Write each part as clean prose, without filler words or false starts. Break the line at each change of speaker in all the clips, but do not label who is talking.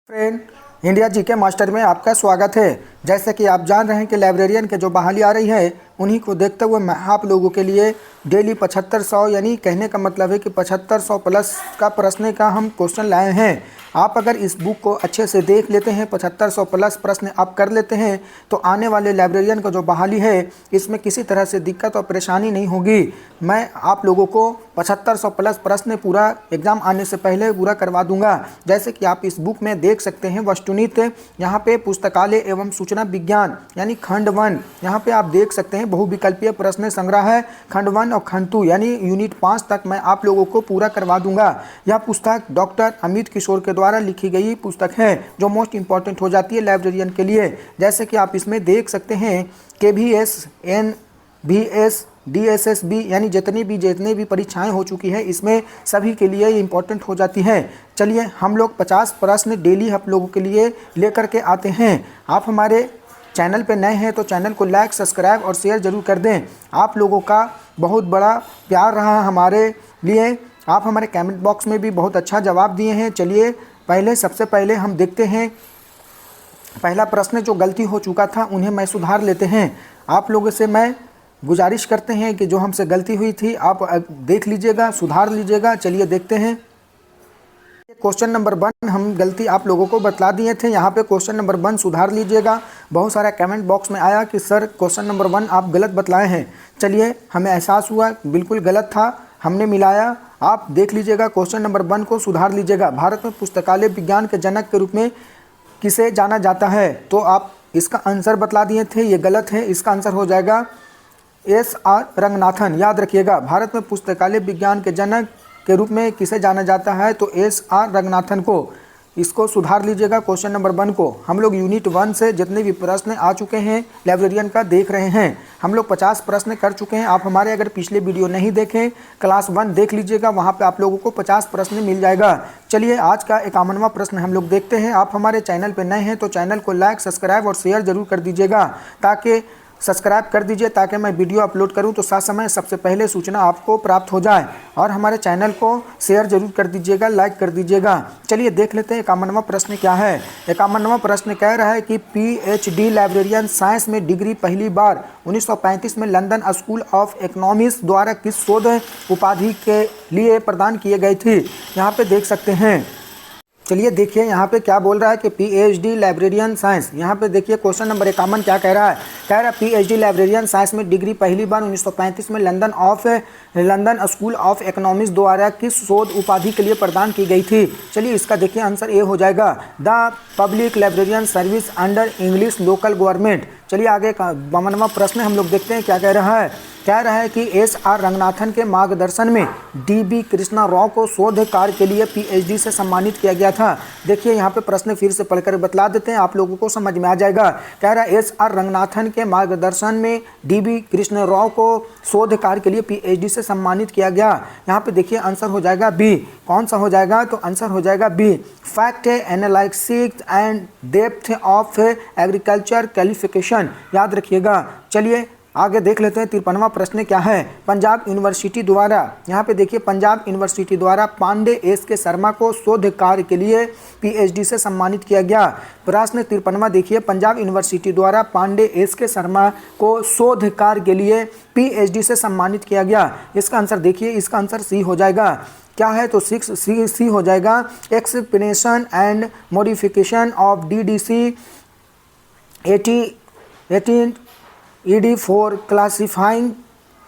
Friend, India GK master में आपका स्वागत है। जैसे कि आप जान रहे हैं कि लाइब्रेरियन के जो बहाली आ रही है, उन्हीं को देखते हुए मैं आप लोगों के लिए डेली 7500 यानी कहने का मतलब है कि 7500 प्लस का प्रश्न का हम क्वेश्चन लाए हैं। आप अगर इस बुक को अच्छे से देख लेते हैं, 7500 प्लस प्रश्न आप कर लेते हैं, तो आने वाले लाइब्रेरियन का जो बहाली है इसमें किसी तरह से दिक्कत और परेशानी नहीं होगी। मैं आप लोगों को 7500 प्लस प्रश्न पूरा एग्ज़ाम आने से पहले पूरा करवा दूंगा। जैसे कि आप इस बुक में देख सकते हैं, वस्तुनित यहाँ पे पुस्तकालय एवं सूचना विज्ञान यानी खंड 1 यहाँ पे आप देख सकते हैं, बहुविकल्पीय प्रश्न संग्रह है खंड 1 और खंड 2 यानी यूनिट 5 तक मैं आप लोगों को पूरा करवा दूंगा। यह पुस्तक डॉक्टर अमित किशोर के द्वारा लिखी गई पुस्तक है, जो मोस्ट इंपॉर्टेंट हो जाती है लाइब्रेरियन के लिए। जैसे कि आप इसमें देख सकते हैं KVS NVS DSSB यानी जितनी भी परीक्षाएं हो चुकी है, इसमें सभी के लिए इम्पोर्टेंट हो जाती हैं। चलिए हम लोग 50 प्रश्न डेली आप लोगों के लिए लेकर के आते हैं। आप हमारे चैनल पे नए हैं तो चैनल को लाइक, सब्सक्राइब और शेयर ज़रूर कर दें। आप लोगों का बहुत बड़ा प्यार रहा हमारे लिए। आप हमारे कमेंट बॉक्स में भी बहुत अच्छा जवाब दिए हैं। चलिए सबसे पहले हम देखते हैं, पहला प्रश्न जो गलती हो चुका था उन्हें मैं सुधार लेते हैं। आप लोगों से मैं गुजारिश करते हैं कि जो हमसे गलती हुई थी आप देख लीजिएगा, सुधार लीजिएगा। चलिए देखते हैं। क्वेश्चन नंबर 1 हम गलती आप लोगों को बतला दिए थे, यहाँ पे क्वेश्चन नंबर 1 सुधार लीजिएगा। बहुत सारा कमेंट बॉक्स में आया कि सर क्वेश्चन नंबर 1 आप गलत बतलाए हैं। चलिए हमें एहसास हुआ बिल्कुल गलत था, हमने मिलाया। आप देख लीजिएगा, क्वेश्चन नंबर 1 को सुधार लीजिएगा। भारत में पुस्तकालय विज्ञान के जनक के रूप में किसे जाना जाता है? तो आप इसका आंसर बतला दिए थे, ये गलत है। इसका आंसर हो जाएगा SR रंगनाथन। याद रखिएगा, भारत में पुस्तकालय विज्ञान के जनक के रूप में किसे जाना जाता है? तो SR रंगनाथन को। इसको सुधार लीजिएगा क्वेश्चन नंबर 1 को। हम लोग यूनिट 1 से जितने भी प्रश्न आ चुके हैं लाइब्रेरियन का देख रहे हैं। हम लोग 50 प्रश्न कर चुके हैं। आप हमारे अगर पिछले वीडियो नहीं देखें, क्लास 1 देख लीजिएगा, वहाँ पे आप लोगों को 50 प्रश्न मिल जाएगा। चलिए आज का 51वां प्रश्न हम लोग देखते हैं। आप हमारे चैनल पर नए हैं तो चैनल को लाइक, सब्सक्राइब और शेयर जरूर कर दीजिएगा, ताकि सब्सक्राइब कर दीजिए ताकि मैं वीडियो अपलोड करूं तो साथ समय सबसे पहले सूचना आपको प्राप्त हो जाए। और हमारे चैनल को शेयर जरूर कर दीजिएगा, लाइक कर दीजिएगा। चलिए देख लेते हैं 51वां प्रश्न क्या है। 51वां प्रश्न कह रहा है कि PhD लाइब्रेरियन साइंस में डिग्री पहली बार 1935 में लंदन स्कूल ऑफ इकोनॉमिक्स द्वारा किस शोध उपाधि के लिए प्रदान किए गए थे? यहाँ पे देख सकते हैं। चलिए देखिए यहाँ पे क्या बोल रहा है कि PhD लाइब्रेरियन साइंस। यहाँ पे देखिए क्वेश्चन नंबर 51 क्या कह रहा है। कह रहा है PhD लाइब्रेरियन साइंस में डिग्री पहली बार 1935 में लंदन स्कूल ऑफ इकोनॉमिक्स द्वारा किस शोध उपाधि के लिए प्रदान की गई थी? चलिए इसका देखिए आंसर ए हो जाएगा, the public librarian service under English local government. चलिए आगे का 52वां प्रश्न हम लोग देखते हैं क्या कह रहा है। कह रहा है कि SR रंगनाथन के मार्गदर्शन में DB कृष्णा राव को शोध कार्य के लिए PhD से सम्मानित किया गया था। देखिए यहाँ पे प्रश्न फिर से पढ़कर बतला देते हैं, आप लोगों को समझ में आ जाएगा। कह रहा है SR रंगनाथन के मार्गदर्शन में DB कृष्णा राव को शोध कार्य के लिए PhD से सम्मानित किया गया। यहाँ पे देखिए आंसर हो जाएगा B। कौन सा हो जाएगा? तो आंसर हो जाएगा B, fact analysis and depth of agriculture qualification. याद रखिएगा। चलिए आगे देख लेते हैं 53वां प्रश्न क्या है। पंजाब यूनिवर्सिटी द्वारा, यहाँ पे देखिए पंजाब यूनिवर्सिटी द्वारा पांडे SK शर्मा को शोध कार्य के लिए PhD से सम्मानित किया गया। प्रश्न 53वां देखिए, पंजाब यूनिवर्सिटी द्वारा पांडे SK शर्मा को शोध कार्य के लिए PhD से सम्मानित किया गया। इसका आंसर देखिए, इसका आंसर C हो जाएगा। क्या है? तो 6C हो जाएगा, explanation and modification of DDC 18 ED for classifying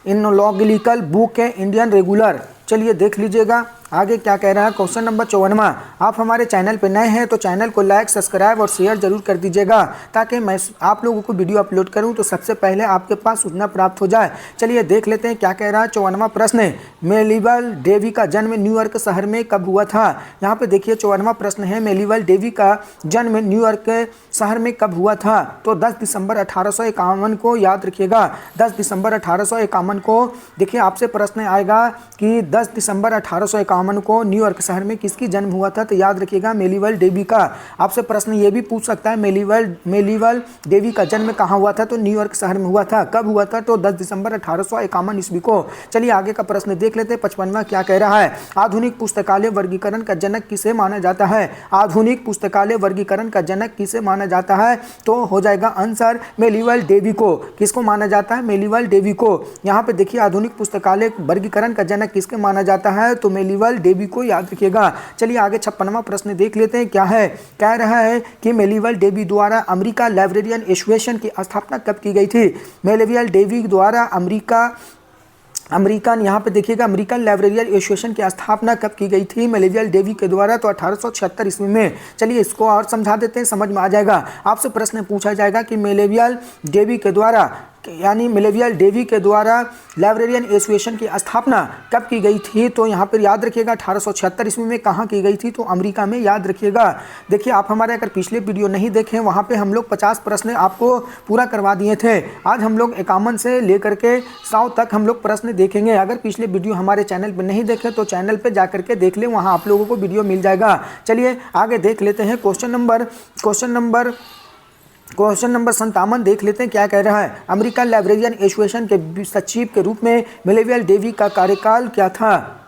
indological book है इंडियन रेगुलर। चलिए देख लीजिएगा आगे क्या कह रहा है। क्वेश्चन नंबर 54वां। आप हमारे चैनल पर नए हैं तो चैनल को लाइक, सब्सक्राइब और शेयर जरूर कर दीजिएगा, ताकि मैं आप लोगों को वीडियो अपलोड करूं तो सबसे पहले आपके पास सूचना प्राप्त हो जाए। चलिए देख लेते हैं क्या कह रहा है। 54वां प्रश्न, मेलिबल डेवी का जन्म न्यूयॉर्क शहर में कब हुआ था? यहाँ पे देखिए 54वां प्रश्न है, मेलिबल डेवी का जन्म न्यूयॉर्क शहर में कब हुआ था? तो 10 दिसंबर 1851 को। याद रखिएगा 10 दिसंबर 1851 को। देखिए आपसे प्रश्न आएगा कि 10 दिसंबर 1851 कामन को न्यूयॉर्क शहर में किसकी जन्म हुआ था? तो याद रखिएगा मेलिवल डेवी का। आपसे प्रश्न ये भी पूछ सकता है मेलिवल डेवी का जन्म कहाँ हुआ था? तो न्यूयॉर्क शहर में हुआ था। कब हुआ था? तो 10 दिसंबर 1851 ईस्वी को। चलिए आगे का प्रश्न देख लेते हैं। 55वां क्या कह रहा है? आधुनिक पुस्तकालय वर्गीकरण का जनक किसे माना जाता है? आधुनिक पुस्तकालय वर्गीकरण का जनक किसे माना जाता है? तो हो जाएगा आंसर मेलिवल डेवी को। किसको माना जाता है? मेलिवल डेवी को। यहाँ पे देखिए आधुनिक पुस्तकालय वर्गीकरण का जनक किसके माना जाता है? तो मेलिवल डेवी को, याद रखिएगा। चलिए आगे 56वां प्रश्न देख लेते हैं। क्या है? कह रहा है कि मेलिवल डेवी द्वारा अमेरिका लाइब्रेरियन एसोसिएशन की स्थापना कब की गई थी? मेलिवल डेवी द्वारा अमेरिकन यहाँ पे देखिएगा अमेरिकन लाइब्रेरियन एसोसिएशन की स्थापना कब की गई थी मेलिवल डेवी के द्वारा? तो 1876 ईस्वी में। चलिए इसको और समझा देते हैं, समझ में आ जाएगा। आपसे प्रश्न पूछा जाएगा कि मेलिवल डेवी के द्वारा यानी मेलिवल डेवी के द्वारा लाइब्रेरियन एसोसिएशन की स्थापना कब की गई थी? तो यहाँ पर याद रखिएगा 1876 ईस्वी में। कहाँ की गई थी? तो अमेरिका में, याद रखिएगा। देखिए आप हमारे अगर पिछले वीडियो नहीं देखें, वहाँ पे हम लोग 50 प्रश्न आपको पूरा करवा दिए थे। आज हम लोग 51 से लेकर के 100 तक हम लोग प्रश्न देखेंगे। अगर पिछले वीडियो हमारे चैनल पर नहीं देखे तो चैनल पर जा करके देख लें, वहाँ आप लोगों को वीडियो मिल जाएगा। चलिए आगे देख लेते हैं। क्वेश्चन नंबर 57 देख लेते हैं। क्या कह रहा है? अमेरिकन लाइब्रेरियन एसोसिएशन के सचिव के रूप में मेलिवल डेवी का कार्यकाल क्या था?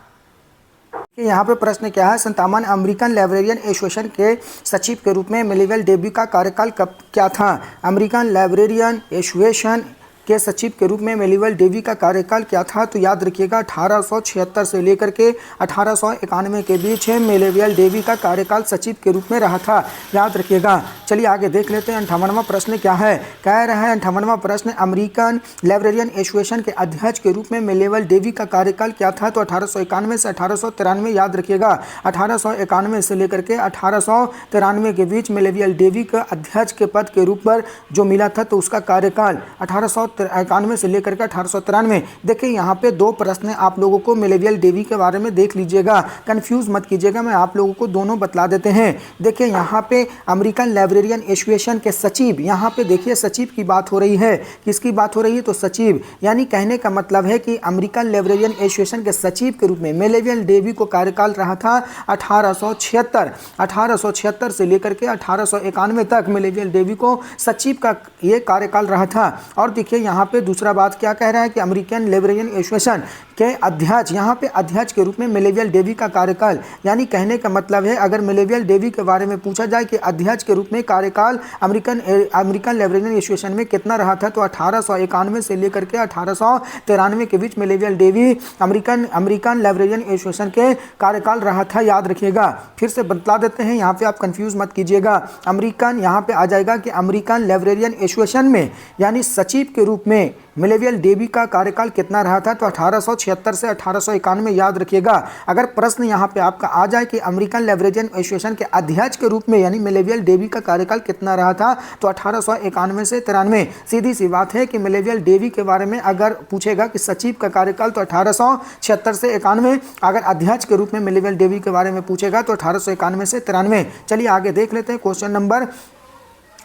यहाँ पे प्रश्न क्या है? 57 अमेरिकन लाइब्रेरियन एसोसिएशन के सचिव के रूप में मेलिवल डेवी का कार्यकाल कब क्या था? अमेरिकन लाइब्रेरियन एसोसिएशन के सचिव के रूप में मेलिवल डेवी का कार्यकाल क्या था? तो याद रखिएगा 1876 से लेकर के 1891 के बीच मेलिवल डेवी का कार्यकाल सचिव के रूप में रहा था, याद रखिएगा। चलिए आगे देख लेते हैं। 58वां प्रश्न क्या है? कह रहा है 58वां प्रश्न अमेरिकन लाइब्रेरियन एसोसिएशन के अध्यक्ष के रूप में मेलिवल डेवी का कार्यकाल क्या था? तो 1891 से 1893, याद रखिएगा। 1891 से लेकर के 1893 के बीच मेलिवल डेवी का अध्यक्ष के पद के रूप पर जो मिला था, तो उसका कार्यकाल 1891 से लेकर के 1893। देखिए यहाँ पे दो प्रश्न आप लोगों को मेलिवल डेवी के बारे में देख लीजिएगा, कंफ्यूज मत कीजिएगा, मैं आप लोगों को दोनों बतला देते हैं। देखिए यहाँ पे अमेरिकन लाइब्रेरियन एसोसिएशन के सचिव, यहाँ पे देखिए सचिव की बात हो रही है। किसकी बात हो रही है? तो सचिव, यानी कहने का मतलब है कि अमेरिकन लाइब्रेरियन एसोसिएशन के सचिव के रूप में मेलिवल डेवी को कार्यकाल रहा था 1876 से लेकर के 1891 तक मेलिवल डेवी को सचिव का ये कार्यकाल रहा था। और देखिए यहाँ पे दूसरा बात क्या कह रहा है कि अमेरिकन लाइब्रेरियन एसोसिएशन के अध्यक्ष, यहाँ पे अध्यक्ष के रूप में मेलिवल डेवी का कार्यकाल, यानी कहने का मतलब है अगर मेलिवल डेवी के बारे में पूछा जाए कि अध्यक्ष के रूप में कार्यकाल अमेरिकन लाइब्रेरियन एसोसिएशन में कितना रहा था, तो 1891 से लेकर के 1893 के बीच मेलिवल डेवी अमेरिकन लाइब्रेरियन एसोसिएशन के कार्यकाल रहा था, याद रखिएगा। फिर से बतला देते हैं, यहाँ पे आप कंफ्यूज मत कीजिएगा। अमेरिकन यहाँ पे आ जाएगा कि अमेरिकन लाइब्रेरियन एसोसिएशन में यानी सचिव के रूप में मेलिवल डेवी का कार्यकाल कितना रहा था? तो 1876 से 1891, याद रखिएगा। अगर प्रश्न यहाँ पे आपका आ जाए कि अमेरिकन लाइब्रेरियन एसोसिएशन के अध्यक्ष के रूप में यानी मेलिवल डेवी का कार्यकाल कितना रहा था, तो 1891 से 93। सीधी सी बात है कि मेलिवल डेवी के बारे में अगर पूछेगा कि सचिव का कार्यकाल तो 1876 से 91, अगर अध्यक्ष के रूप में मेलिवल डेवी के बारे में पूछेगा तो 1891 से 93। चलिए आगे देख लेते हैं। क्वेश्चन नंबर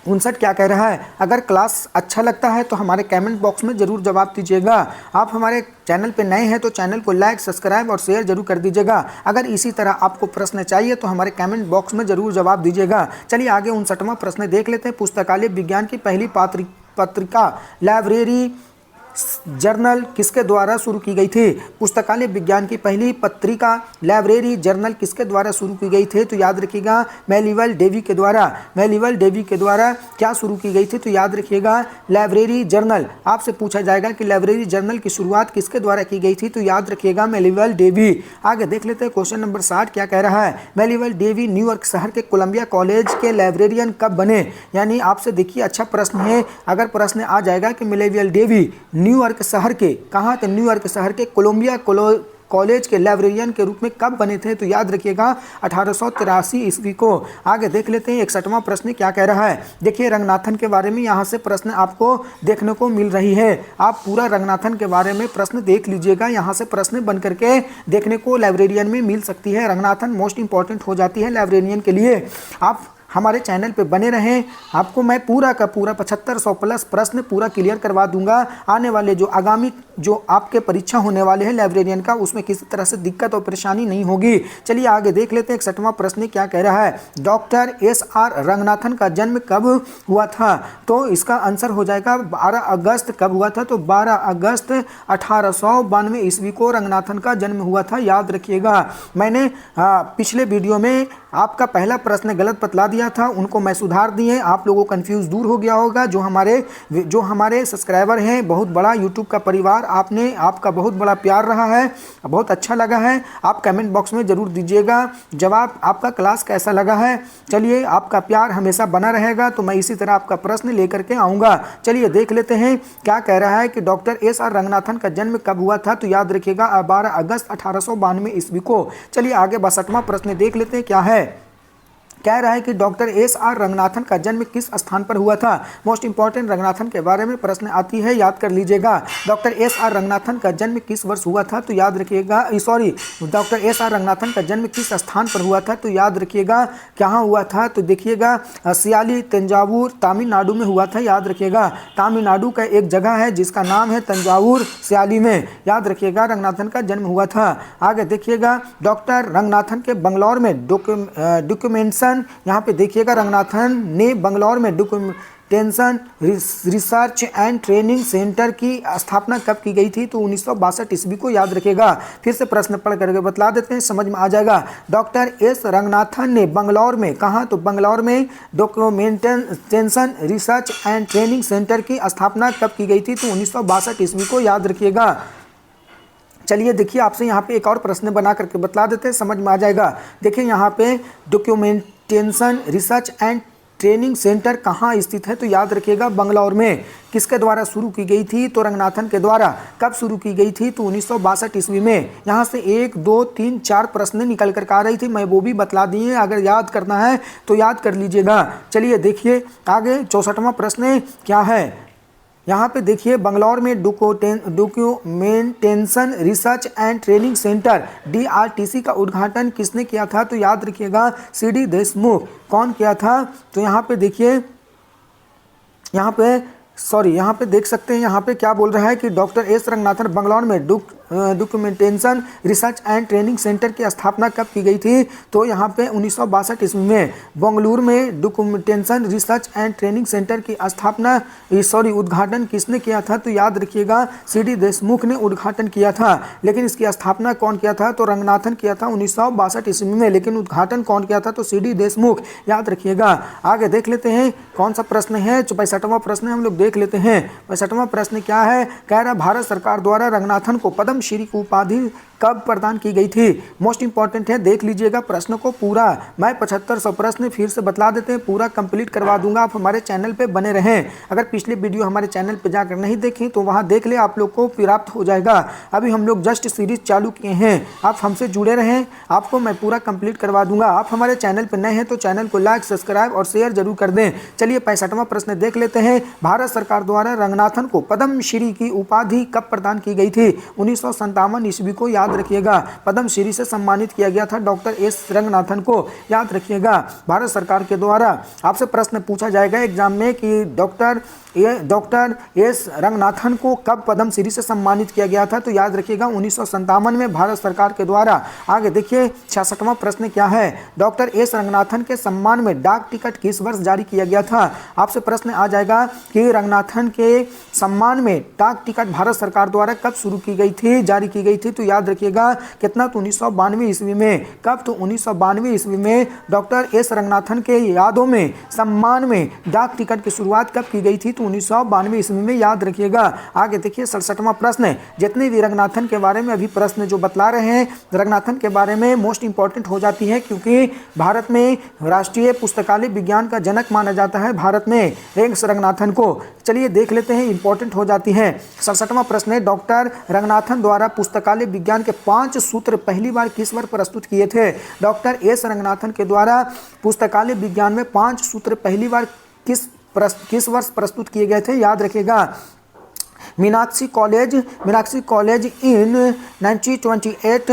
59 क्या कह रहा है? अगर क्लास अच्छा लगता है तो हमारे कमेंट बॉक्स में ज़रूर जवाब दीजिएगा। आप हमारे चैनल पे नए हैं तो चैनल को लाइक, सब्सक्राइब और शेयर जरूर कर दीजिएगा। अगर इसी तरह आपको प्रश्न चाहिए तो हमारे कमेंट बॉक्स में ज़रूर जवाब दीजिएगा। चलिए आगे 59वां प्रश्न देख लेते हैं। पुस्तकालय विज्ञान की पहली पत्रिका लाइब्रेरी जर्नल किसके द्वारा शुरू की गई थी? पुस्तकालय विज्ञान की पहली पत्रिका लाइब्रेरी जर्नल किसके द्वारा शुरू की गई थी? तो याद रखिएगा मेलिवल डेवी के द्वारा। मेलिवल डेवी के द्वारा क्या शुरू की गई थी? तो याद रखिएगा लाइब्रेरी जर्नल। आपसे पूछा जाएगा कि लाइब्रेरी जर्नल की शुरुआत किसके द्वारा की गई थी? तो याद रखिएगा मेलिवल डेवी। आगे देख लेते हैं। क्वेश्चन नंबर 60 क्या कह रहा है? मेलिवल डेवी न्यूयॉर्क शहर के कोलंबिया कॉलेज के लाइब्रेरियन कब बने? यानी आपसे देखिए अच्छा प्रश्न है। अगर प्रश्न आ जाएगा कि मेलिवल डेवी न्यूयॉर्क शहर के, कहाँ के? न्यूयॉर्क शहर के कोलंबिया कॉलेज के लाइब्रेरियन के रूप में कब बने थे? तो याद रखिएगा 1883 ईस्वी को। आगे देख लेते हैं 61वां प्रश्न क्या कह रहा है? देखिए रंगनाथन के बारे में यहाँ से प्रश्न आपको देखने को मिल रही है। आप पूरा रंगनाथन के बारे में प्रश्न देख लीजिएगा, यहाँ से प्रश्न बन करके देखने को लाइब्रेरियन में मिल सकती है। रंगनाथन मोस्ट इंपॉर्टेंट हो जाती है लाइब्रेरियन के लिए। आप हमारे चैनल पे बने रहें। आपको मैं पूरा का पूरा 7500 प्लस प्रश्न पूरा क्लियर करवा दूंगा। आने वाले जो आगामी जो आपके परीक्षा होने वाले हैं लाइब्रेरियन का, उसमें किसी तरह से दिक्कत और परेशानी नहीं होगी। चलिए आगे देख लेते हैं 61वां प्रश्न क्या कह रहा है। डॉक्टर एस.आर. रंगनाथन का जन्म कब हुआ था? तो इसका आंसर हो जाएगा 12 अगस्त। कब हुआ था? तो 12 अगस्त 1892 ईस्वी को रंगनाथन का जन्म हुआ था, याद रखिएगा। मैंने पिछले वीडियो में आपका पहला प्रश्न गलत बतला दिया था, उनको मैं सुधार दिए। आप लोगों को कंफ्यूज दूर हो गया होगा। जो हमारे सब्सक्राइबर हैं, बहुत बड़ा यूट्यूब का परिवार, आपका बहुत बड़ा प्यार रहा है, बहुत अच्छा लगा है। आप कमेंट बॉक्स में ज़रूर दीजिएगा जवाब, आपका क्लास कैसा लगा है। चलिए, आपका प्यार हमेशा बना रहेगा, तो मैं इसी तरह आपका प्रश्न लेकर के आऊँगा। चलिए देख लेते हैं क्या कह रहा है कि डॉक्टर एस.आर. रंगनाथन का जन्म कब हुआ था? तो याद रखिएगा 12 अगस्त 1892 ईस्वी को। चलिए आगे 62वां प्रश्न देख लेते हैं क्या है। कह रहा है कि डॉक्टर एस.आर. रंगनाथन का जन्म किस स्थान पर हुआ था? मोस्ट इंपॉर्टेंट रंगनाथन के बारे में प्रश्न आती है, याद कर लीजिएगा। डॉक्टर एस.आर. रंगनाथन का जन्म किस वर्ष हुआ था? तो याद रखिएगा, डॉक्टर एस.आर. रंगनाथन का जन्म किस स्थान पर हुआ था? तो याद रखिएगा कहाँ हुआ था? तो देखिएगा सियाली, तंजावुर, तमिलनाडु में हुआ था, याद रखिएगा। तमिलनाडु का एक जगह है जिसका नाम है तंजावुर, सियाली में, याद रखिएगा रंगनाथन का जन्म हुआ था। आगे देखिएगा डॉक्टर रंगनाथन के बंगलौर में डॉक्यूमेंटेशन, यहाँ पे देखिएगा रंगनाथन ने बंगलौर में documentation research and training centre की स्थापना कब की गई थी? तो 1962 ईस्वी को, याद रखिएगा। फिर से प्रश्न पढ़ करके बतला देते हैं, समझ में आ जाएगा। डॉक्टर एस रंगनाथन ने बंगलौर में, कहाँ? तो बंगलौर में documentation research and training centre की स्थापना कब की गई थी? तो 1962 ईस्वी को, याद रखिएगा। चलिए देखिए, आपसे यहाँ पे एक और प्रश्न बना करके बतला देते हैं, समझ में आ जाएगा। देखिए यहाँ पे documentation research and training centre कहाँ स्थित है? तो याद रखिएगा बंगलौर में। किसके द्वारा शुरू की गई थी? तो रंगनाथन के द्वारा। कब शुरू की गई थी? तो 1962 ईस्वी में। यहाँ से 1, 2, 3, 4 प्रश्न निकल कर आ रही थी, मैं वो भी बतला दिए। अगर याद करना है तो याद कर लीजिएगा। चलिए देखिए आगे 64वां प्रश्न क्या है। यहाँ पे देखिए बंगलौर में documentation research and training centre DRTC का उद्घाटन किसने किया था? तो याद रखिएगा CD देशमुख। कौन किया था? तो यहाँ पे देखिए, यहाँ पे देख सकते हैं, यहाँ पे क्या बोल रहा है कि डॉक्टर एस रंगनाथन बंगलौर में documentation research and training centre की स्थापना कब की गई थी? तो यहाँ पे 1962 ईस्वी में। बेंगलुरु में documentation research and training centre की उद्घाटन किसने किया था? तो याद रखिएगा CD देशमुख ने उद्घाटन किया था। लेकिन इसकी स्थापना कौन किया था? तो रंगनाथन किया था 1962 ईस्वी में, लेकिन उद्घाटन कौन किया था? तो CD देशमुख, याद रखिएगा। आगे देख लेते हैं कौन सा प्रश्न है। 65वां प्रश्न हम लोग देख लेते हैं। 65वां प्रश्न क्या है? कह रहा भारत सरकार द्वारा रंगनाथन को पद्म श्री की उपाधि कब प्रदान की गई थी? मोस्ट इंपॉर्टेंट है, देख लीजिएगा प्रश्न को पूरा। मैं 7500 प्रश्न फिर से बतला देते हैं, पूरा कंप्लीट करवा दूंगा। आप हमारे चैनल पे बने रहें। अगर पिछले वीडियो हमारे चैनल पे जाकर नहीं देखें तो वहां देख ले, आप लोग को प्राप्त हो जाएगा। अभी हम लोग जस्ट सीरीज चालू किए हैं, आप हमसे जुड़े रहें, आपको मैं पूरा कंप्लीट करवा दूंगा। आप हमारे चैनल पर नए हैं तो चैनल को लाइक, सब्सक्राइब और शेयर जरूर कर दें। चलिए 65वां प्रश्न देख लेते हैं। भारत सरकार द्वारा रंगनाथन को पद्म श्री की उपाधि कब प्रदान की गई थी? 1957 ईस्वी को, याद रखिएगा। पद्म श्री से सम्मानित किया गया था डॉक्टर एस रंगनाथन को, याद रखिएगा। भारत सरकार के द्वारा आपसे प्रश्न पूछा जाएगा एग्जाम में कि डॉक्टर एस रंगनाथन को कब पद्म श्री से सम्मानित किया गया था? तो याद रखिएगा 1957 में भारत सरकार के द्वारा। आगे देखिए 66वां प्रश्न क्या है। डॉक्टर एस रंगनाथन के सम्मान में डाक टिकट किस वर्ष जारी किया गया था? आपसे प्रश्न आ जाएगा कि रंगनाथन के सम्मान में डाक टिकट भारत सरकार द्वारा कब शुरू की गई थी, जारी की गई थी? तो याद रखिएगा कितना? तो 1992 ईस्वी में। कब? तो 1992 ईस्वी में डॉक्टर एस रंगनाथन के यादों में, सम्मान में डाक टिकट की शुरुआत कब की गई थी? तो 1992 ईस्वी में, याद रखिएगा। आगे देखिए 67वां प्रश्न। जितने भी रंगनाथन के बारे में अभी प्रश्न जो बतला रहे हैं, रंगनाथन के बारे में मोस्ट इंपॉर्टेंट हो जाती है, क्योंकि भारत में राष्ट्रीय पुस्तकालय विज्ञान का जनक माना जाता है भारत में एस रंगनाथन को। चलिए देख लेते हैं, इंपॉर्टेंट हो जाती है। 67वां प्रश्न है, डॉक्टर रंगनाथन द्वारा पुस्तकालय विज्ञान के 5 सूत्र पहली बार किस वर्ष प्रस्तुत किए थे? डॉक्टर एस रंगनाथन के द्वारा पुस्तकालय विज्ञान में 5 सूत्र पहली बार किस वर्ष प्रस्तुत किए गए थे? याद रखिएगा मीनाक्षी कॉलेज इन 1928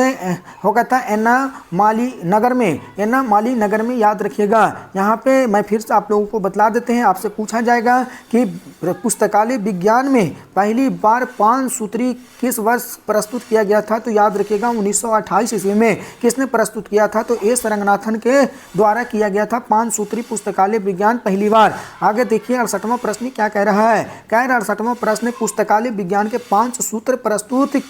होगा था एनामाली नगर में, याद रखिएगा। यहाँ पे मैं फिर से आप लोगों को बतला देते हैं, आपसे पूछा जाएगा कि पुस्तकालय विज्ञान में पहली बार 5 सूत्री किस वर्ष प्रस्तुत किया गया था, तो याद रखिएगा 1928 ईस्वी में किसने प्रस्तुत किया था, तो एस रंगनाथन के द्वारा किया गया था 5 सूत्री पुस्तकालय विज्ञान पहली बार। आगे देखिए 68वां प्रश्न क्या कह रहा है, कह रहा है 68वां प्रश्न पुस्तकालय विज्ञान के 5 सूत्र प्रस्तुत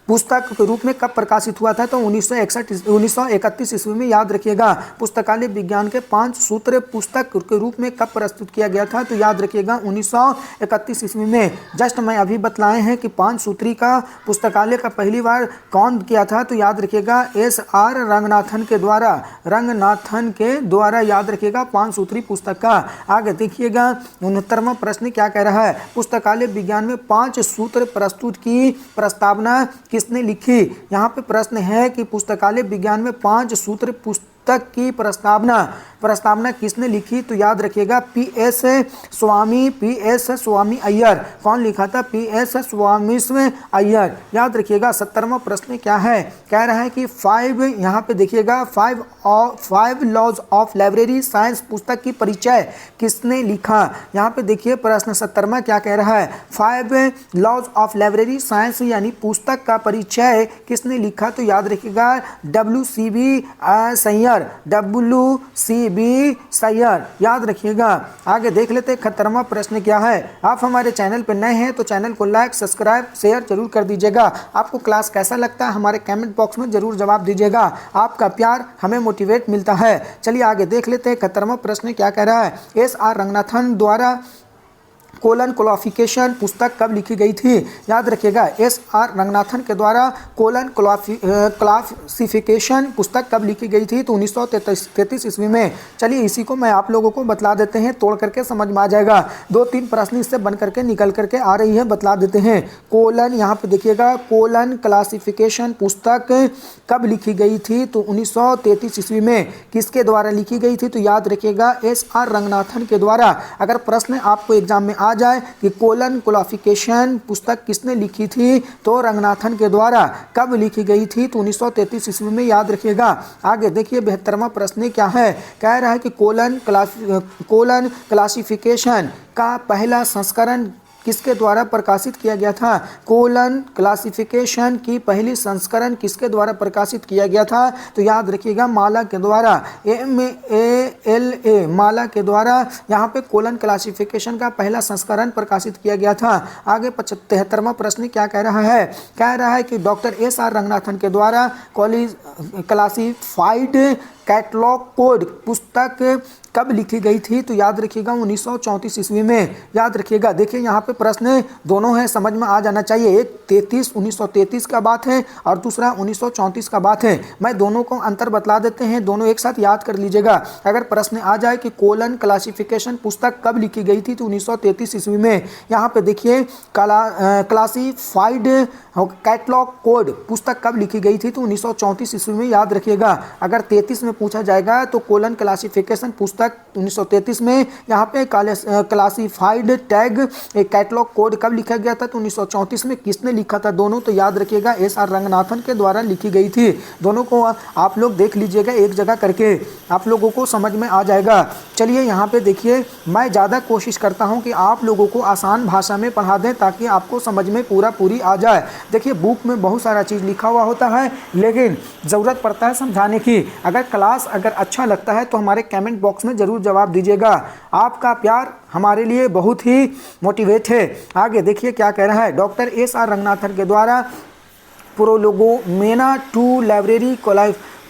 पुस्तक के रूप में कब प्रकाशित हुआ था, तो 1931 ईस्वी में, याद रखिएगा। पुस्तकालय विज्ञान के 5 सूत्र पुस्तक के रूप में कब प्रस्तुत किया गया था, तो याद रखिएगा 1931 ईस्वी में। जस्ट मैं अभी बतलाए हैं कि 5 सूत्री का पुस्तकालय का पहली बार कौन किया था, तो याद रखिएगा SR रंगनाथन के द्वारा, याद रखिएगा 5 सूत्री पुस्तक का। आगे देखिएगा 69वां प्रश्न क्या कह रहा है, पुस्तकालय विज्ञान में 5 सूत्र प्रस्तुत की प्रस्तावना किसने लिखी। यहाँ पे प्रश्न है कि पुस्तकालय विज्ञान में 5 सूत्र पुस्तक की प्रस्तावना किसने लिखी, तो याद रखिएगा PS स्वामी अय्यर। कौन लिखा था, PS स्वामी अय्यर, याद रखिएगा। 70वां प्रश्न क्या है, कह रहा है कि 5, यहाँ पे देखिएगा 5 लॉज ऑफ लाइब्रेरी साइंस पुस्तक की परिचय किसने लिखा। यहाँ पे देखिए प्रश्न 70वां क्या कह रहा है, 5 लॉज ऑफ लाइब्रेरी साइंस यानी पुस्तक का परिचय किसने लिखा, तो याद रखिएगा WCB सैयर, याद रखिएगा। आगे देख लेते हैं 71वां प्रश्न क्या है। आप हमारे चैनल पर नए हैं तो चैनल को लाइक सब्सक्राइब शेयर जरूर कर दीजिएगा। आपको क्लास कैसा लगता है हमारे कमेंट बॉक्स में जरूर जवाब दीजिएगा, आपका प्यार हमें मोटिवेट मिलता है। चलिए आगे देख लेते हैं 71वां प्रश्न क्या कह रहा है, SR रंगनाथन द्वारा कोलन क्लासिफिकेशन पुस्तक कब लिखी गई थी, याद रखिएगा। SR रंगनाथन के द्वारा कोलन क्लासिफिकेशन पुस्तक कब लिखी गई थी, तो 1933 ईस्वी में। चलिए इसी को मैं आप लोगों को बतला देते हैं, तोड़ करके समझ में आ जाएगा। 2-3 प्रश्न इससे बन करके निकल करके आ रही है, बतला देते हैं। कोलन, यहाँ पे देखिएगा कोलन क्लासिफिकेशन पुस्तक कब लिखी गई थी, तो 1933 ईस्वी में। किसके द्वारा लिखी गई थी, तो याद रखिएगा SR रंगनाथन के द्वारा। अगर प्रश्न आपको एग्जाम में आ जाए कि कोलन क्लासिफिकेशन पुस्तक किसने लिखी थी, तो रंगनाथन के द्वारा। कब लिखी गई थी, तो 1933 ईस्वी में, याद रखिएगा। आगे देखिए 72वां प्रश्न क्या है, कह रहा है कि कोलन क्लासिफिकेशन का पहला संस्करण किसके द्वारा प्रकाशित किया गया था। कोलन क्लासिफिकेशन की पहली संस्करण किसके द्वारा प्रकाशित किया गया था, तो याद रखिएगा माला के द्वारा, MALA माला के द्वारा यहाँ पे कोलन क्लासिफिकेशन का पहला संस्करण प्रकाशित किया गया था। आगे 73वां प्रश्न क्या कह रहा है, कह रहा है कि डॉक्टर SR रंगनाथन के द्वारा क्लासिफाइड कैटलॉग कोड पुस्तक कब लिखी गई थी, तो याद रखिएगा 1934 ईस्वी में, याद रखिएगा। देखिए यहाँ पे प्रश्न दोनों है, समझ में आ जाना चाहिए। एक 1933 का बात है और दूसरा 1934 का बात है। मैं दोनों को अंतर बतला देते हैं, दोनों एक साथ याद कर लीजिएगा। अगर प्रश्न आ जाए कि कोलन क्लासिफिकेशन पुस्तक कब लिखी गई थी, तो 1933 ईस्वी में। यहाँ पे देखिए क्लासिफाइड कैटलॉग कोड पुस्तक कब लिखी गई थी, तो 1934 ईस्वी में, याद रखिएगा। अगर 33 में पूछा जाएगा तो कोलन क्लासिफिकेशन पुस्तक 1933 में, यहाँ पे क्लासिफाइड टैग कैटलॉग कोड कब लिखा गया था, तो 1934 में। किसने लिखा था दोनों, तो याद रखिएगा SR रंगनाथन के द्वारा लिखी गई थी। दोनों को आप लोग देख लीजिएगा एक जगह करके, आप लोगों को समझ में आ जाएगा। चलिए यहाँ पे देखिए, मैं ज़्यादा कोशिश करता हूँ कि आप लोगों को आसान भाषा में पढ़ा दें ताकि आपको समझ में पूरी आ जाए। देखिए बुक में बहुत सारा चीज़ लिखा हुआ होता है, लेकिन ज़रूरत पड़ता है समझाने की। अगर क्लास अच्छा लगता है तो हमारे कमेंट बॉक्स में ज़रूर जवाब दीजिएगा। आपका प्यार हमारे लिए बहुत ही मोटिवेट है। आगे देखिए क्या कह रहा है, डॉक्टर SR रंगनाथन के द्वारा प्रोलोगोमेना टू लाइब्रेरी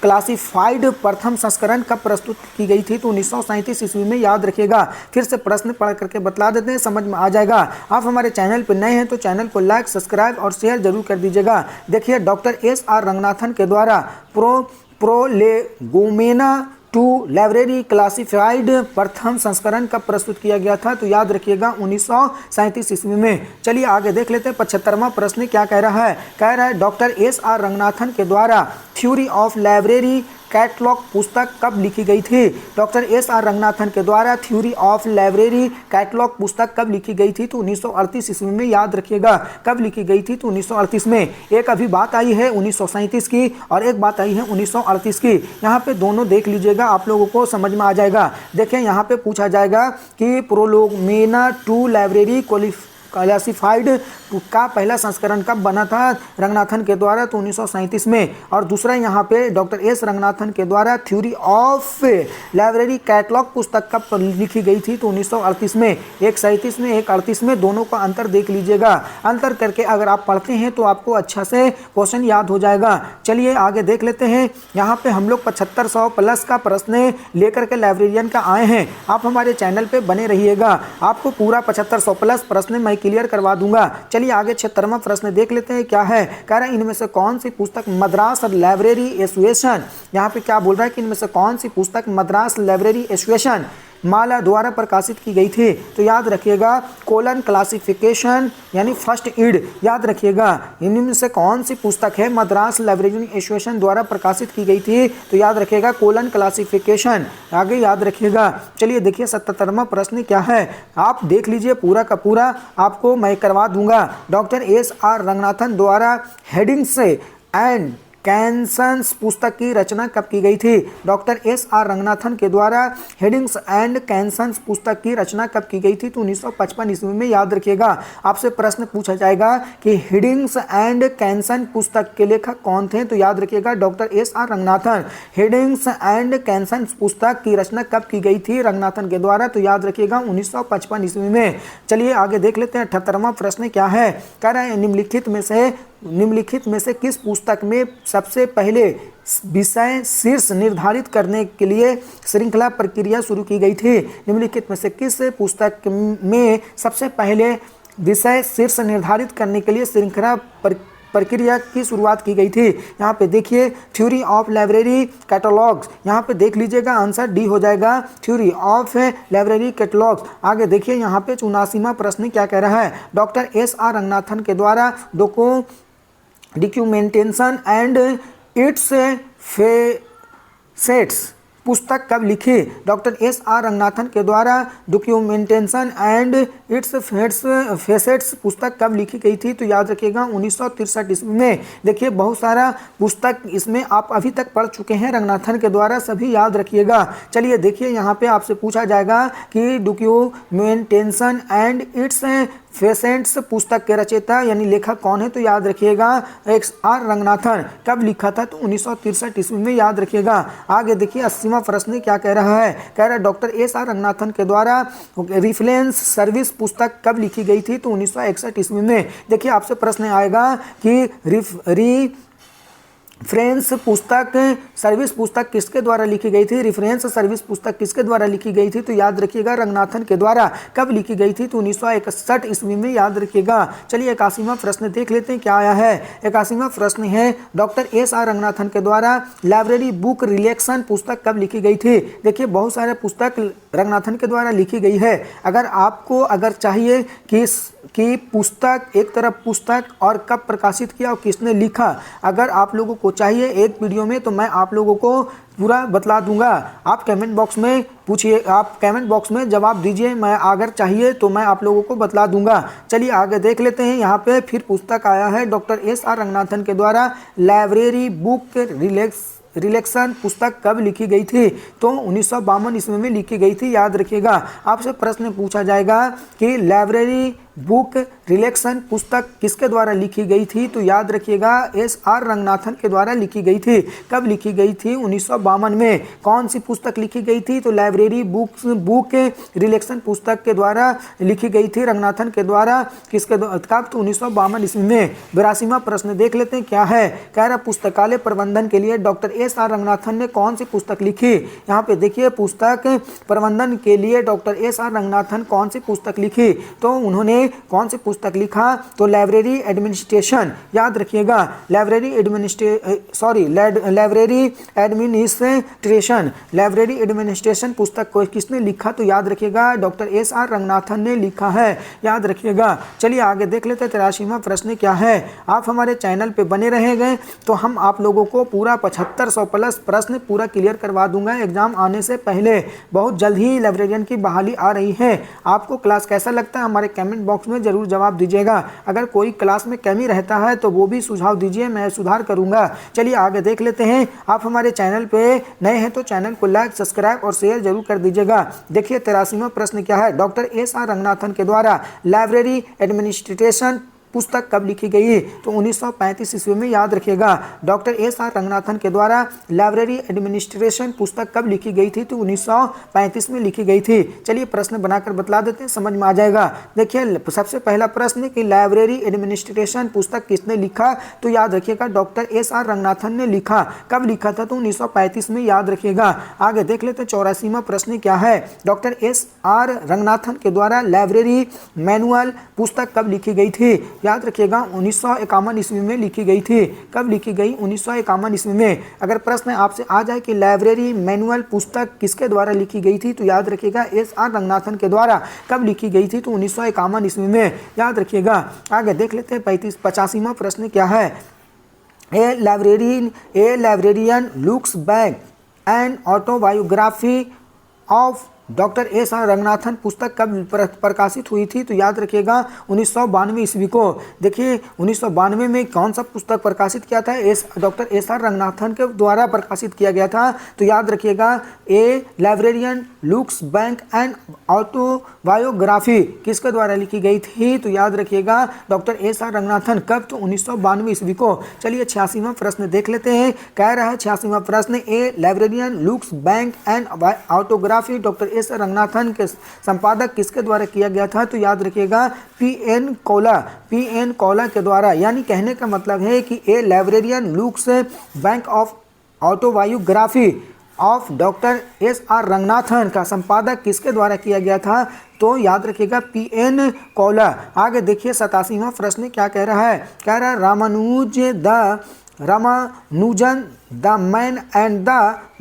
क्लासिफाइड प्रथम संस्करण कब प्रस्तुत की गई थी, तो 1937 ईस्वी में, याद रखिएगा। फिर से प्रश्न पढ़ करके बतला देते हैं, समझ में आ जाएगा। आप हमारे चैनल पर नए हैं तो चैनल को लाइक सब्सक्राइब और शेयर जरूर कर दीजिएगा। देखिए डॉक्टर SR रंगनाथन के द्वारा प्रोलेगोमेना टू लाइब्रेरी क्लासिफाइड प्रथम संस्करण कब प्रस्तुत किया गया था, तो याद रखिएगा 1937 ईस्वी में। चलिए आगे देख लेते हैं 75वां प्रश्न क्या कह रहा है, कह रहा है डॉक्टर SR रंगनाथन के द्वारा थ्योरी ऑफ लाइब्रेरी कैटलॉग पुस्तक कब लिखी गई थी? डॉक्टर एस आर रंगनाथन के द्वारा थ्योरी ऑफ लाइब्रेरी कैटलॉग पुस्तक कब लिखी गई थी? तो 1938 ईस्वी में, याद रखिएगा। कब लिखी गई थी? तो 1938 में। एक अभी बात आई है 1937 की और एक बात आई है 1938 की। यहाँ पे दोनों देख लीजिएगा, आप लोगों को समझ में आ जाएगा। देखें यहाँ पे पूछा जाएगा कि प्रोलोगोमेना टू लाइब्रेरी क्लासिफाइड का पहला संस्करण कब बना था रंगनाथन के द्वारा? तो 1937 में। और दूसरा यहाँ पे डॉक्टर एस रंगनाथन के द्वारा थ्योरी ऑफ लाइब्रेरी कैटलॉग पुस्तक कब लिखी गई थी? तो 1938 में। एक 37 में, एक 38 में, दोनों का अंतर देख लीजिएगा। अंतर करके अगर आप पढ़ते हैं तो आपको अच्छा से क्वेश्चन याद हो जाएगा। चलिए आगे देख लेते हैं। यहाँ पे हम लोग 7500 प्लस का प्रश्न लेकर के लाइब्रेरियन का आए हैं। आप हमारे चैनल पे बने रहिएगा, आपको पूरा 7500 प्लस प्रश्न मैं क्लियर करवा दूंगा। चलिए आगे 76वां प्रश्न देख लेते हैं क्या है। कह रहा है इनमें से कौन सी पुस्तक मद्रास लाइब्रेरी एसोसिएशन, यहाँ पे क्या बोल रहा है कि इनमें से कौन सी पुस्तक मद्रास लाइब्रेरी एसोसिएशन माला द्वारा प्रकाशित की गई थी? तो याद रखिएगा कोलन क्लासिफिकेशन यानी फर्स्ट ईड। याद रखिएगा इनमें से कौन सी पुस्तक है मद्रास लाइब्रेरी एसोसिएशन द्वारा प्रकाशित की गई थी? तो याद रखिएगा कोलन क्लासिफिकेशन। आगे याद रखिएगा। चलिए देखिए 77वां प्रश्न क्या है, आप देख लीजिए पूरा का पूरा, आपको मैं करवा दूंगा। डॉक्टर एस आर रंगनाथन द्वारा हेडिंग्स एंड कैंसन्स पुस्तक की रचना कब की गई थी? डॉक्टर एस आर रंगनाथन के द्वारा हेडिंग्स एंड कैंसन्स पुस्तक की रचना कब की गई थी? तो 1955 ईस्वी में। याद रखिएगा आपसे प्रश्न पूछा जाएगा कि हेडिंग्स एंड कैंसन पुस्तक के लेखक कौन थे? तो याद रखिएगा doctor S R Ranganathan. Headings and canons पुस्तक की रचना कब की गई थी रंगनाथन के द्वारा? तो याद रखिएगा 1955 ईस्वी में। चलिए आगे देख लेते हैं 78वां प्रश्न क्या है। कह रहा है निम्नलिखित में से किस पुस्तक में सबसे पहले विषय शीर्ष निर्धारित करने के लिए श्रृंखला प्रक्रिया शुरू की गई थी? निम्नलिखित में से किस पुस्तक में सबसे पहले विषय शीर्ष निर्धारित करने के लिए श्रृंखला प्रक्रिया की शुरुआत की गई थी? यहाँ पे देखिए थ्योरी ऑफ लाइब्रेरी कैटलॉग्स। यहाँ पे देख लीजिएगा आंसर डी हो जाएगा, थ्योरी ऑफ लाइब्रेरी कैटलॉग्स। आगे देखिए यहाँ पे 74वां प्रश्न क्या कह रहा है। डॉक्टर एस आर रंगनाथन के द्वारा डॉक्यूमेंटेशन एंड इट्स फेसेट्स पुस्तक कब लिखी? डॉक्टर एस आर रंगनाथन के द्वारा डॉक्यूमेंटेशन एंड इट्स फेसेट्स पुस्तक कब लिखी गई थी? तो याद रखिएगा 1963 ईस्वी में। देखिए बहुत सारा पुस्तक इसमें आप अभी तक पढ़ चुके हैं रंगनाथन के द्वारा, सभी याद रखिएगा। चलिए देखिए यहाँ पे आपसे पूछा जाएगा कि डॉक्यूमेंटेशन एंड इट्स फेसेट्स पुस्तक के रचयिता यानी लेखक कौन है? तो याद रखिएगा एस आर रंगनाथन। कब लिखा था? तो 1963 ईस्वी में। याद रखिएगा। आगे देखिए 80वां प्रश्न क्या कह रहा है। कह रहा है डॉक्टर एस आर रंगनाथन के द्वारा रेफरेंस सर्विस पुस्तक कब लिखी गई थी? तो 1961 ईस्वी में। देखिए आपसे प्रश्न आएगा कि रेफरेंस पुस्तक सर्विस पुस्तक किसके द्वारा लिखी गई थी? रेफरेंस सर्विस पुस्तक किसके द्वारा लिखी गई थी? तो याद रखिएगा रंगनाथन के द्वारा। कब लिखी गई थी? तो 1961 ईस्वी में। याद रखिएगा। चलिए 81वां प्रश्न देख लेते हैं क्या आया है। 81वां प्रश्न है डॉक्टर एस आर रंगनाथन के द्वारा लाइब्रेरी बुक रिलेक्शन पुस्तक कब लिखी गई थी? देखिए बहुत सारे पुस्तक रंगनाथन के द्वारा लिखी गई है। अगर चाहिए कि पुस्तक एक तरफ पुस्तक और कब प्रकाशित किया और किसने लिखा, अगर आप लोगों को चाहिए एक वीडियो में तो मैं आप लोगों को पूरा बतला दूंगा। आप कमेंट बॉक्स में पूछिए, आप कमेंट बॉक्स में जवाब दीजिए, मैं अगर चाहिए तो मैं आप लोगों को बतला दूंगा। चलिए आगे देख लेते हैं। यहाँ पे फिर पुस्तक आया है डॉक्टर एस आर रंगनाथन के द्वारा लाइब्रेरी बुक रिलेक्शन पुस्तक कब लिखी गई थी? तो 1952 ईस्वी में लिखी गई थी। याद रखिएगा। आपसे प्रश्न पूछा जाएगा कि लाइब्रेरी बुक रिलेक्शन पुस्तक किसके द्वारा लिखी गई थी? तो याद रखिएगा एस आर रंगनाथन के द्वारा लिखी गई थी। कब लिखी गई थी? 1952 में। कौन सी पुस्तक लिखी गई थी? तो लाइब्रेरी बुक रिलेक्शन पुस्तक के द्वारा लिखी गई थी रंगनाथन के द्वारा। किसके कब? तो 1952 ईस्वी में। 82वां प्रश्न देख लेते हैं क्या है। कह रहा पुस्तकालय प्रबंधन के लिए डॉक्टर एस आर रंगनाथन ने कौन सी पुस्तक लिखी? यहाँ पे देखिए पुस्तक प्रबंधन के लिए डॉक्टर एस आर रंगनाथन कौन सी पुस्तक लिखी? तो उन्होंने ने कौन सी पुस्तक लिखा? तो लाइब्रेरी एडमिनिस्ट्रेशन, याद रखिएगा लाइब्रेरी एडमिनिस्ट्रेशन पुस्तक को किसने लिखा? तो याद रखिएगा डॉक्टर एस.आर. रंगनाथन ने लिखा है, याद रखिएगा। चलिए आगे देख लेते हैं 83वां प्रश्न क्या है। आप हमारे चैनल पे बने रहेंगे तो हम आप लोगों को पूरा 7500 प्लस प्रश्न पूरा क्लियर करवा दूंगा एग्जाम आने से पहले। बहुत जल्द ही लाइब्रेरियन की बहाली आ रही है। आपको क्लास कैसा लगता है हमारे कमेंट बॉक्स में जरूर जवाब दीजिएगा। अगर कोई क्लास में कमी रहता है तो वो भी सुझाव दीजिए, मैं सुधार करूंगा। चलिए आगे देख लेते हैं। आप हमारे चैनल पे नए हैं तो चैनल को लाइक, सब्सक्राइब और शेयर जरूर कर दीजिएगा। देखिए 83वां प्रश्न क्या है। डॉक्टर एस.आर. रंगनाथन के द्वारा लाइब्रेरी एडमिनिस्ट्रेशन पुस्तक कब लिखी गई? तो 1935 ईस्वी में, याद रखिएगा। डॉक्टर एस.आर. रंगनाथन के द्वारा लाइब्रेरी एडमिनिस्ट्रेशन पुस्तक कब लिखी गई थी? तो 1935 में लिखी गई थी। चलिए प्रश्न बनाकर बतला देते हैं, समझ में आ जाएगा। देखिए सबसे पहला प्रश्न कि लाइब्रेरी एडमिनिस्ट्रेशन पुस्तक किसने लिखा? तो याद रखिएगा डॉक्टर एस.आर. रंगनाथन ने लिखा। कब लिखा था? तो 1935 में, याद रखिएगा। आगे देख लेते हैं 84वां प्रश्न क्या है। डॉक्टर एस.आर. रंगनाथन के द्वारा लाइब्रेरी मैनुअल पुस्तक कब लिखी गई थी? याद रखिएगा 1951 ईस्वी में लिखी गई थी। कब लिखी गई? 1951 ईस्वी में। अगर प्रश्न आपसे आ जाए कि लाइब्रेरी मैनुअल पुस्तक किसके द्वारा लिखी गई थी, तो याद रखिएगा एस.आर. रंगनाथन के द्वारा। कब लिखी गई थी? तो 1951 ईस्वी में, याद रखिएगा। आगे देख लेते हैं 85वां प्रश्न क्या है। A librarian looks back and autobiography of doctor S R. Ranganathan पुस्तक कब प्रकाशित हुई थी? तो याद रखिएगा 1992 ईस्वी को। देखिए 1992 में कौन सा पुस्तक प्रकाशित किया था? डॉक्टर एस.आर. रंगनाथन के द्वारा प्रकाशित किया गया था। तो याद रखिएगा a librarian looks bank and autobiography किसके द्वारा लिखी गई थी? तो याद रखिएगा डॉक्टर एस.आर. रंगनाथन। कब? तो 1992 ईस्वी को। चलिए 86वां प्रश्न देख लेते हैं। कह रहा है 86वां प्रश्न a librarian looks bank and autography doctor S Ranganathan के संपादक किसके द्वारा किया गया था? तो याद रखिएगा पी.एन. कौला के द्वारा। यानी कहने का मतलब है कि a librarian looks bank of autobiography of doctor S R. Ranganathan का संपादक किसके द्वारा किया गया था? तो याद रखिएगा पी.एन. कौला। आगे देखिए 87वां प्रश्न क्या कह रहा है। कह रहा है Ramanujan the man and the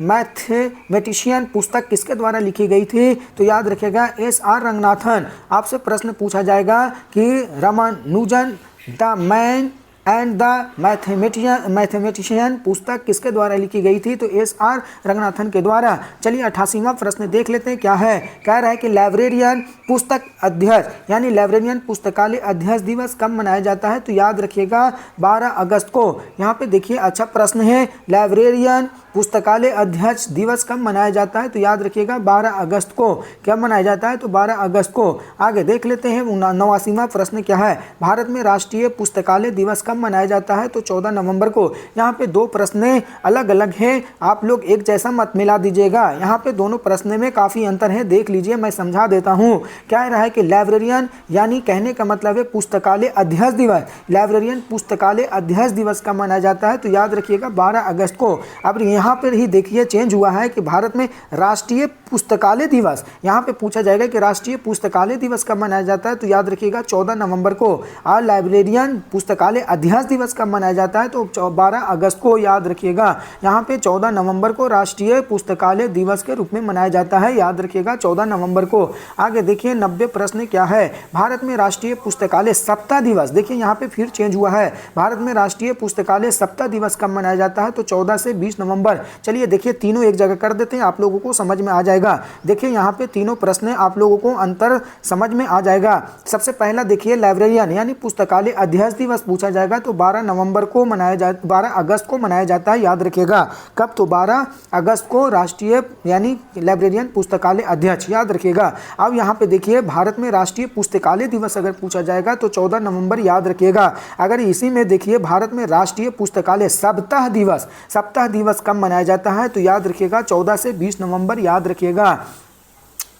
mathematician पुस्तक किसके द्वारा लिखी गई थी? तो याद रखिएगा एस.आर. रंगनाथन। आपसे प्रश्न पूछा जाएगा कि Ramanujan the man and the mathematician पुस्तक किसके द्वारा लिखी गई थी? तो एस.आर. रंगनाथन के द्वारा। चलिए 88वां प्रश्न देख लेते हैं क्या है। कह रहा है कि लाइब्रेरियन पुस्तक अध्यक्ष यानी लाइब्रेरियन पुस्तकालय अध्यक्ष दिवस कब मनाया जाता है? तो याद रखिएगा 12 अगस्त को। यहाँ पे देखिए अच्छा प्रश्न है, लाइब्रेरियन पुस्तकालय अध्यक्ष दिवस कब मनाया जाता है? तो याद रखिएगा 12 अगस्त को। क्या मनाया जाता है? तो 12 अगस्त को। आगे देख लेते हैं 89वां प्रश्न क्या है। भारत में राष्ट्रीय पुस्तकालय दिवस कब मनाया जाता है? तो 14 नवंबर को। यहाँ पे दो प्रश्न अलग अलग हैं, आप लोग एक जैसा मत मिला दीजिएगा। यहाँ पे दोनों प्रश्न में काफ़ी अंतर है, देख लीजिए मैं समझा देता हूँ। क्या रहा है कि लाइब्रेरियन यानी कहने का मतलब है पुस्तकालय अध्यक्ष दिवस। लाइब्रेरियन पुस्तकालय अध्यक्ष दिवस कब मनाया जाता है? तो याद रखिएगा 12 अगस्त को। अब यहाँ पर ही देखिए चेंज हुआ है कि भारत में राष्ट्रीय पुस्तकालय दिवस, यहाँ पे पूछा जाएगा कि राष्ट्रीय पुस्तकालय दिवस कब मनाया जाता है? तो याद रखिएगा 14 नवंबर को। और लाइब्रेरियन पुस्तकालय अध्यक्ष दिवस कब मनाया जाता है? तो 12 अगस्त को। याद रखिएगा यहाँ पे 14 नवंबर को राष्ट्रीय पुस्तकालय दिवस के रूप में मनाया जाता है। याद रखिएगा 14 नवंबर को। आगे देखिए 90 प्रश्न क्या है। भारत में राष्ट्रीय पुस्तकालय सप्ताह दिवस, देखिए यहाँ पे फिर चेंज हुआ है। भारत में राष्ट्रीय पुस्तकालय सप्ताह दिवस कब मनाया जाता है? तो 14 से 20 नवंबर। चलिए देखिए तीनों एक जगह कर देते हैं, आप लोगों को समझ में आ जाएगा। देखिए यहाँ पे तीनों प्रश्न आप लोगों को अंतर समझ में आ जाएगा। सबसे पहला देखिए लाइब्रेरियन यानी पुस्तकालय अध्यक्ष दिवस पूछा जाएगा तो 12 नवंबर को 12 अगस्त को मनाया जाता है। याद रखिएगा कब? तो 12 अगस्त को राष्ट्रीय यानी लाइब्रेरियन पुस्तकालय अध्यक्ष, याद रखिएगा। अब यहाँ पे देखिए भारत में राष्ट्रीय पुस्तकालय दिवस अगर पूछा जाएगा तो 14 नवंबर, याद रखिएगा। अगर इसी में देखिए भारत में राष्ट्रीय पुस्तकालय सप्ताह दिवस कब मनाया जाता है? तो याद रखिएगा 14 से 20 नवंबर, याद रखिएगा।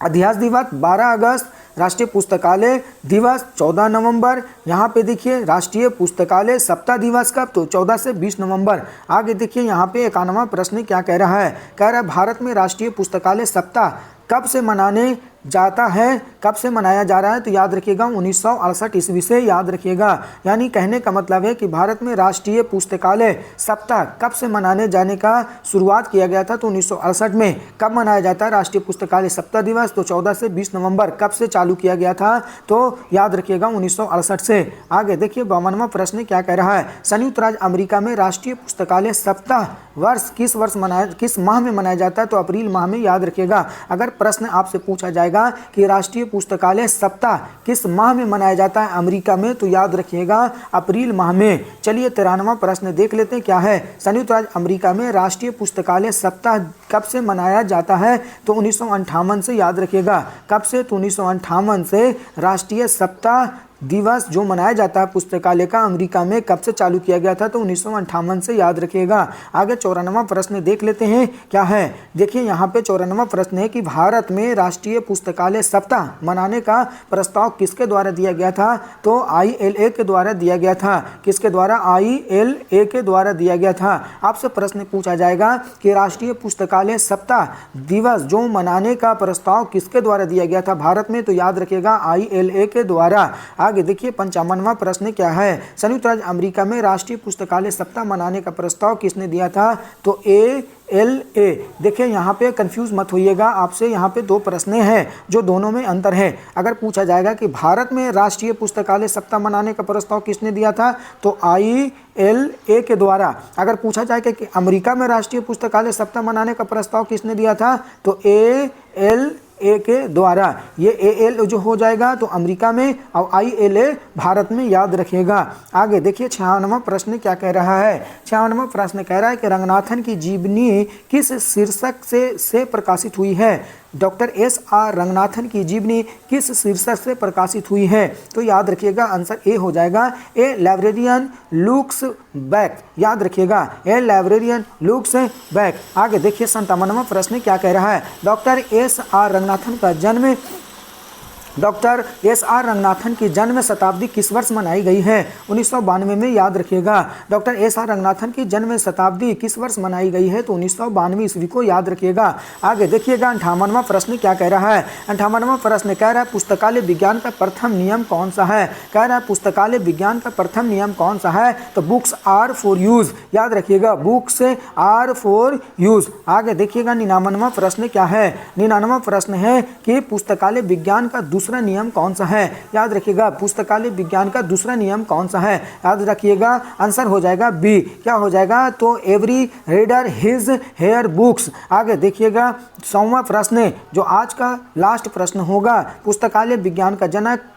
अध्यक्ष दिवस 12 अगस्त, राष्ट्रीय पुस्तकालय दिवस 14 नवंबर। यहाँ पे देखिए राष्ट्रीय पुस्तकालय सप्ताह दिवस कब? तो 14 से 20 नवंबर। आगे देखिए यहाँ पे 91वां प्रश्न क्या कह रहा है। कह रहा है भारत में राष्ट्रीय पुस्तकालय सप्ताह कब से मनाने जाता है, कब से मनाया जा रहा है, तो याद रखिएगा 1968 ईस्वी से, याद रखिएगा। यानी कहने का मतलब है कि भारत में राष्ट्रीय पुस्तकालय सप्ताह कब से मनाने जाने का शुरुआत किया गया था, तो 1968 में। कब मनाया जाता है राष्ट्रीय पुस्तकालय सप्ताह दिवस, तो 14 से 20 नवंबर। कब से चालू किया गया था, तो याद रखिएगा 1968 से। आगे देखिए 52वां प्रश्न क्या कह रहा है, संयुक्त राज्य अमेरिका में राष्ट्रीय पुस्तकालय सप्ताह वर्ष किस माह में मनाया जाता है, तो अप्रैल माह में, याद रखिएगा। अगर प्रश्न आपसे पूछा जाएगा कि राष्ट्रीय पुस्तकालय सप्ताह किस माह में मनाया जाता है अमेरिका में, तो याद रखिएगा अप्रैल माह में। चलिए 53वां प्रश्न देख लेते हैं क्या है, संयुक्त राज्य अमेरिका में राष्ट्रीय पुस्तकालय सप्ताह कब से मनाया जाता है, तो 1958 से, याद रखिएगा। कब से, तो 1958 से राष्ट्रीय सप्ताह दिवस जो मनाया जाता है पुस्तकालय का अमेरिका में कब से चालू किया गया था, तो 1958 से, याद रखिएगा। आगे 54वां प्रश्न देख लेते हैं क्या है। देखिए यहाँ पे 54वां प्रश्न है कि भारत में राष्ट्रीय पुस्तकालय सप्ताह मनाने का प्रस्ताव किसके द्वारा दिया गया था, तो ILA के द्वारा दिया गया था। किसके द्वारा, ILA के द्वारा दिया गया था। आपसे प्रश्न पूछा जाएगा कि राष्ट्रीय पुस्तकालय सप्ताह दिवस जो मनाने का प्रस्ताव किसके द्वारा दिया गया था भारत में, तो याद रखिएगा ILA के द्वारा। आगे देखिए 55वां प्रश्न क्या है, संयुक्त राज्य अमेरिका में राष्ट्रीय पुस्तकालय सप्ताह मनाने का प्रस्ताव किसने दिया था, तो ALA। देखिए यहाँ पे कंफ्यूज मत होइएगा, आपसे यहाँ पे दो प्रश्न हैं जो दोनों में अंतर है। अगर पूछा जाएगा कि भारत में राष्ट्रीय पुस्तकालय सप्ताह मनाने का प्रस्ताव किसने दिया था, तो ILA के द्वारा। अगर पूछा जाएगा कि अमेरिका में राष्ट्रीय पुस्तकालय सप्ताह मनाने का प्रस्ताव किसने दिया था, तो ALA के द्वारा। ये AL जो हो जाएगा तो अमेरिका में और ILA भारत में, याद रखिएगा। आगे देखिए 56वां प्रश्न क्या कह रहा है। 56वां प्रश्न कह रहा है कि रंगनाथन की जीवनी किस शीर्षक से प्रकाशित हुई है, डॉक्टर SR रंगनाथन की जीवनी किस शीर्षक से प्रकाशित हुई है, तो याद रखिएगा आंसर ए हो जाएगा, ए लाइब्रेरियन लुक्स बैक। याद रखिएगा ए लाइब्रेरियन लुक्स बैक। आगे देखिए 57वां प्रश्न क्या कह रहा है, डॉक्टर SR रंगनाथन की जन्म शताब्दी किस वर्ष मनाई गई है, 1992 में, याद रखिएगा। डॉक्टर SR रंगनाथन की जन्म शताब्दी किस वर्ष मनाई गई है, तो 1992 ईस्वी को, याद रखिएगा। आगे देखिएगा 58वां प्रश्न क्या कह रहा है। 58वां प्रश्न कह रहा है पुस्तकालय विज्ञान का प्रथम नियम कौन सा है। कह रहा है पुस्तकालय विज्ञान का प्रथम नियम कौन सा है, तो बुक्स आर फॉर यूज। याद रखिएगा बुक्स आर फॉर यूज। आगे देखिएगा 99वां प्रश्न क्या है। 99वां प्रश्न है कि पुस्तकालय विज्ञान का दूसरा नियम कौन सा है। याद रखिएगा पुस्तकालय विज्ञान का दूसरा नियम कौन सा है, याद रखिएगा आंसर हो जाएगा बी। क्या हो जाएगा, तो every reader his her books. आगे देखिएगा 100वां प्रश्न जो आज का लास्ट प्रश्न होगा, पुस्तकालय विज्ञान का जनक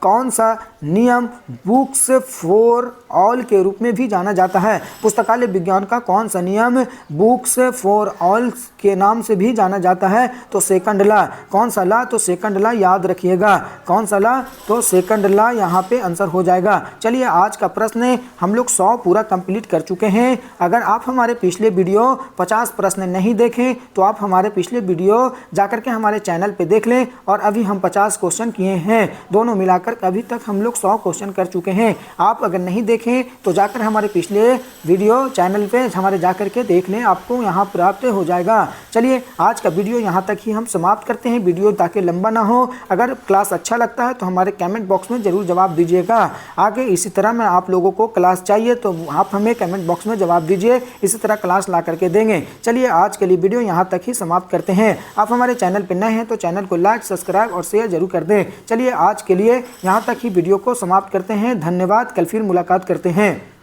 कौन सा नियम बुक्स फॉर ऑल के रूप में भी जाना जाता है। पुस्तकालय विज्ञान का कौन सा नियम बुक्स फॉर ऑल के नाम से भी जाना जाता है, तो सेकंड ला। कौन सा ला, तो सेकंड ला, याद रखिएगा। कौन सा ला, तो सेकंड ला यहाँ पे आंसर हो जाएगा। चलिए आज का प्रश्न हम लोग 100 पूरा कंप्लीट कर चुके हैं। अगर आप हमारे पिछले वीडियो 50 प्रश्न नहीं देखें तो आप हमारे पिछले वीडियो जाकर के हमारे चैनल पे देख लें। और अभी हम 50 क्वेश्चन किए हैं, दोनों मिलाकर अभी तक हम लोग 100 क्वेश्चन कर चुके हैं। आप अगर नहीं देखें तो जाकर हमारे पिछले वीडियो चैनल पे हमारे जाकर के देख लें, आपको यहाँ प्राप्त हो जाएगा। चलिए आज का वीडियो यहाँ तक ही हम समाप्त करते हैं, वीडियो ताकि लंबा ना हो। अगर क्लास अच्छा लगता है तो हमारे कमेंट बॉक्स में ज़रूर जवाब दीजिएगा। आगे इसी तरह मैं आप लोगों को क्लास चाहिए तो आप हमें कमेंट बॉक्स में जवाब दीजिए, इसी तरह क्लास ला करके देंगे। चलिए आज के लिए वीडियो यहाँ तक ही समाप्त करते हैं। आप हमारे चैनल पर नए हैं तो चैनल को लाइक, सब्सक्राइब और शेयर जरूर कर दें। चलिए आज के लिए यहाँ तक ही वीडियो को समाप्त करते हैं। धन्यवाद, कल फिर मुलाकात करते हैं।